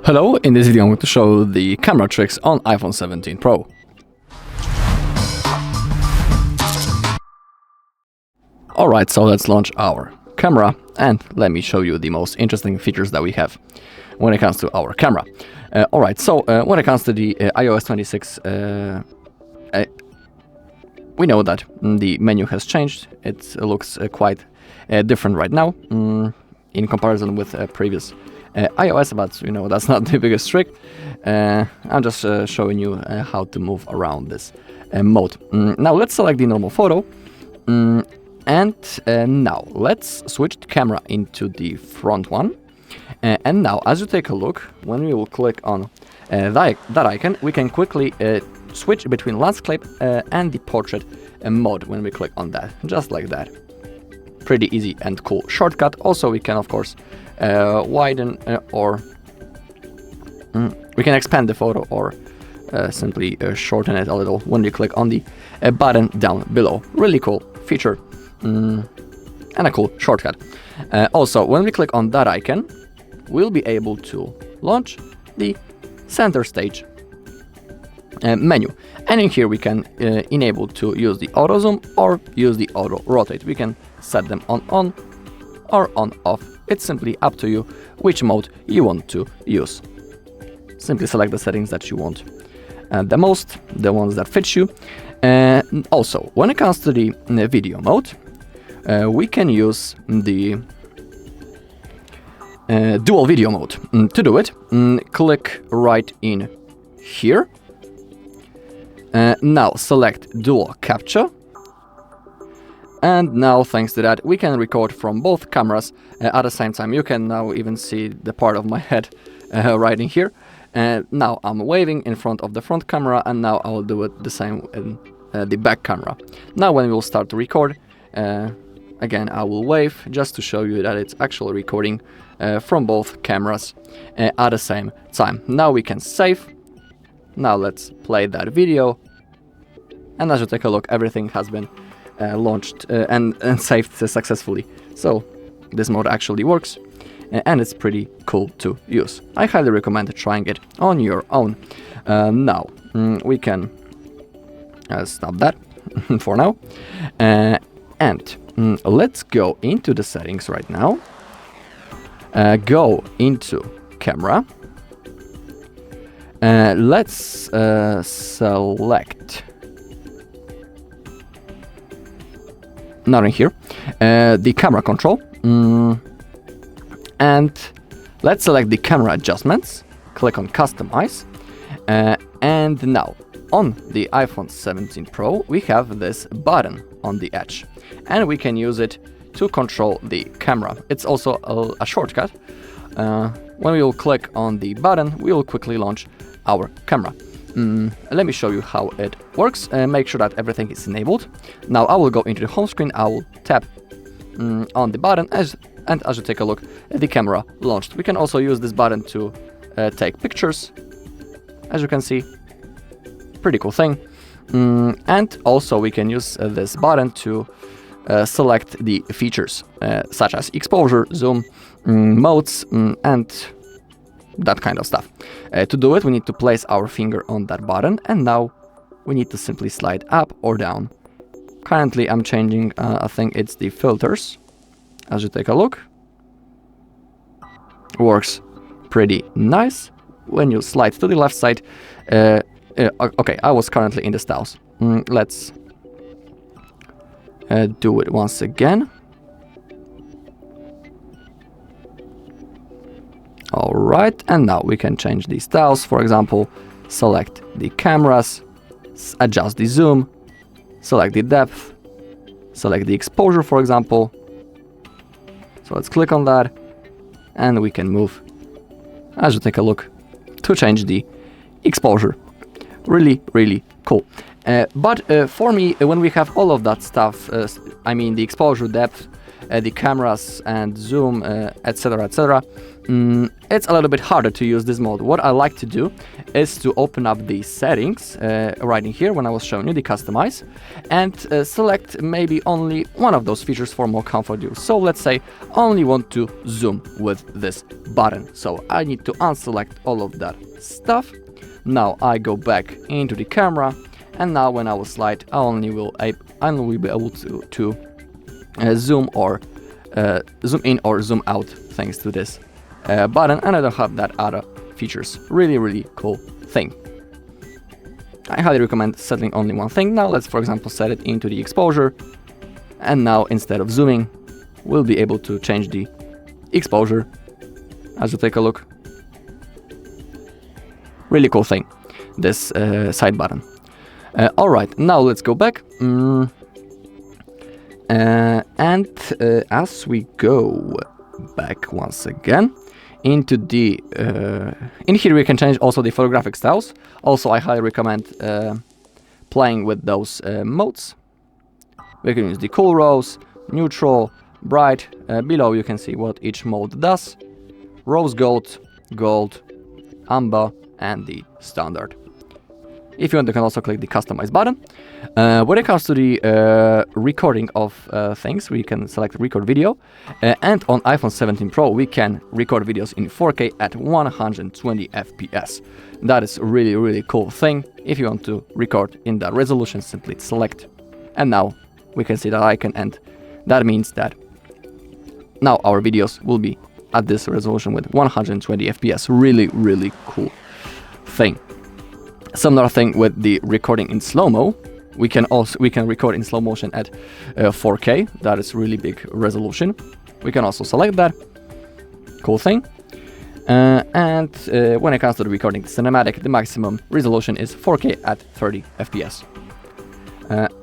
Hello, in this video I'm going to show the camera tricks on iPhone 17 Pro. Alright, so let's launch our camera and let me show you the most interesting features that we have when it comes to our camera. Alright, so when it comes to the iOS 26, we know that the menu has changed. It looks quite different right now in comparison with previous iOS, but you know, that's not the biggest trick. I'm just showing you how to move around this mode. Now let's select the normal photo, and now let's switch the camera into the front one. And now, as you take a look, when we will click on that icon, we can quickly switch between landscape and the portrait mode when we click on that, just like that. Pretty easy and cool shortcut. Also, we can of course widen or we can expand the photo or simply shorten it a little when we click on the button down below. Really cool feature and a cool shortcut. Also, when we click on that icon, we'll be able to launch the center stage menu, and in here we can enable to use the auto zoom or use the auto rotate. We can set them on or on off. It's simply up to you which mode you want to use. Simply select the settings that you want the most, the ones that fit you. Also, when it comes to the video mode, we can use the dual video mode. To do it, click right in here. Now select dual capture. And now, thanks to that, we can record from both cameras at the same time. You can now even see the part of my head right in here. Now I'm waving in front of the front camera, and now I will do it the same in the back camera. Now when we will start to record, again I will wave just to show you that it's actually recording from both cameras at the same time. Now we can save. Now let's play that video. And as you take a look, everything has been launched and saved successfully. So this mode actually works and it's pretty cool to use. I highly recommend trying it on your own. Now we can stop that for now, and let's go into the settings right now. Go into camera. Let's select, not in here, the camera control, and let's select the camera adjustments, click on customize, and now on the iPhone 17 Pro we have this button on the edge, and we can use it to control the camera. It's also a shortcut. When we will click on the button, we will quickly launch our camera. Let me show you how it works. Make sure that everything is enabled. Now I will go into the home screen. I will tap on the button, and as you take a look, the camera launched. We can also use this button to take pictures, as you can see. Pretty cool thing. And also we can use this button to select the features such as exposure, zoom, modes, and that kind of stuff. To do it, we need to place our finger on that button, and now we need to simply slide up or down. Currently I'm changing, I think it's the filters. As you take a look, works pretty nice. When you slide to the left side, okay, I was currently in the styles. Let's do it once again. Alright, and now we can change the styles. For example, select the cameras, adjust the zoom, select the depth, select the exposure, for example. So let's click on that, and we can move, as you take a look, to change the exposure. Really, really cool. But for me, when we have all of that stuff, I mean the exposure, depth, the cameras and zoom, etc., etc., it's a little bit harder to use this mode. What I like to do is to open up the settings right in here when I was showing you the customize, and select maybe only one of those features for more comfort use. So let's say I only want to zoom with this button. So I need to unselect all of that stuff. Now I go back into the camera, and now when I will slide, I only will be able to zoom in or zoom out thanks to this button, and I don't have that other features. Really cool thing. I highly recommend setting only one thing. Now let's, for example, set it into the exposure, and now instead of zooming, we'll be able to change the exposure. As you take a look, really cool thing, this side button. Alright, now let's go back. As we go back once again into the in here, we can change also the photographic styles. Also, I highly recommend playing with those modes. We can use the cool rose, neutral, bright. Below you can see what each mode does: rose gold, gold, amber, and the standard. If you want, you can also click the customize button. When it comes to the recording of things, we can select record video, and on iPhone 17 Pro we can record videos in 4K at 120 FPS. That is really cool thing. If you want to record in that resolution, simply select, and now we can see that icon, and that means that now our videos will be at this resolution with 120 FPS. Really cool thing. Similar thing with the recording in slow-mo. We can record in slow motion at 4K. That is really big resolution. We can also select that. Cool thing. And when it comes to the recording cinematic, the maximum resolution is 4K at 30 FPS.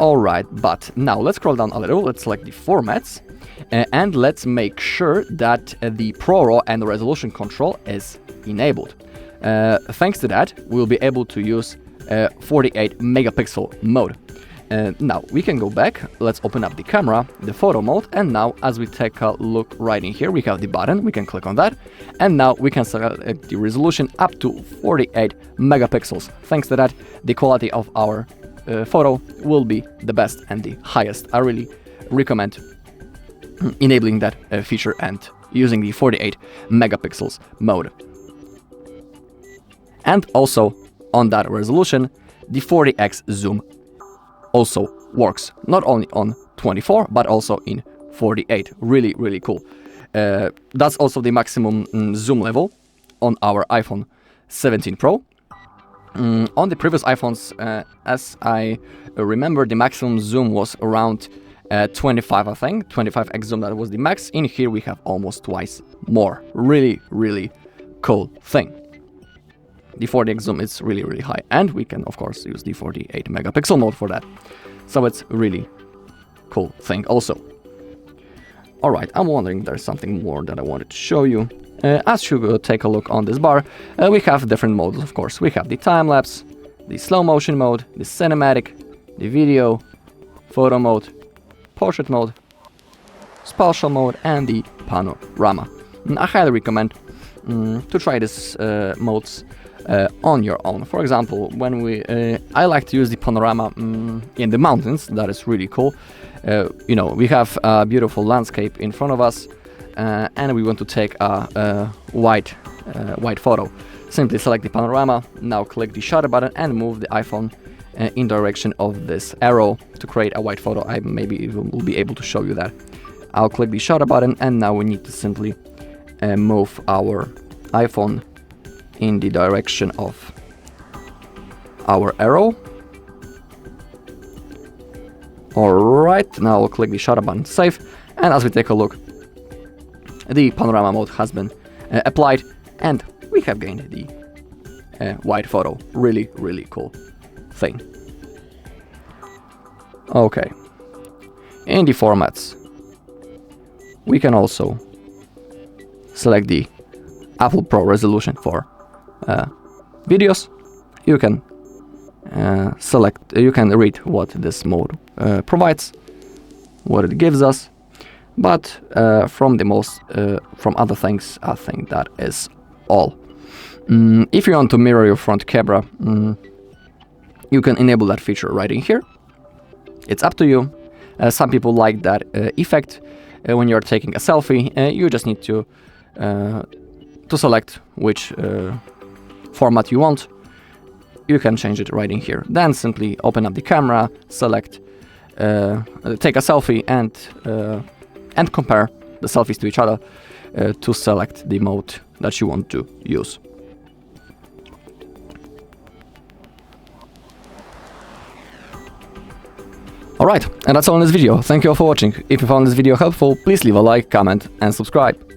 Alright, but now let's scroll down a little. Let's select the formats, and let's make sure that the ProRes and the resolution control is enabled. Thanks to that, we'll be able to use 48 megapixel mode. Now we can go back. Let's open up the camera, the photo mode, and now as we take a look right in here, we have the button. We can click on that, and now we can select the resolution up to 48 megapixels. Thanks to that, the quality of our photo will be the best and the highest. I really recommend enabling that feature and using the 48 megapixels mode. And also on that resolution, the 40x zoom also works, not only on 24 but also in 48. Really cool. That's also the maximum zoom level on our iPhone 17 Pro. On the previous iPhones, as I remember, the maximum zoom was around 25, I think. 25x zoom, that was the max. In here we have almost twice more. Really cool thing. The 40x zoom is really high, and we can of course use the 48 megapixel mode for that. So it's really cool thing also. Alright, I'm wondering there's something more that I wanted to show you. As you take a look on this bar, we have different modes, of course. We have the time-lapse, the slow motion mode, the cinematic, the video, photo mode, portrait mode, spatial mode, and the panorama. I highly recommend to try these modes on your own. For example, when I like to use the panorama in the mountains. That is really cool. You know, we have a beautiful landscape in front of us, and we want to take a wide photo. Simply select the panorama. Now click the shutter button and move the iPhone in direction of this arrow to create a wide photo. I maybe will be able to show you that. I'll click the shutter button, and now we need to simply move our iPhone in the direction of our arrow. Alright, now I'll click the shutter button to save, and as we take a look, the panorama mode has been applied, and we have gained the wide photo. Really cool thing. Okay, in the formats, we can also select the Apple Pro resolution for videos. You can select, you can read what this mode provides, what it gives us. But from other things, I think that is all. If you want to mirror your front camera, you can enable that feature right in here. It's up to you. Some people like that effect when you're taking a selfie. You just need to select which format you want. You can change it right in here. Then simply open up the camera, select, take a selfie, and compare the selfies to each other to select the mode that you want to use. Alright, and that's all in this video. Thank you all for watching. If you found this video helpful, please leave a like, comment, and subscribe.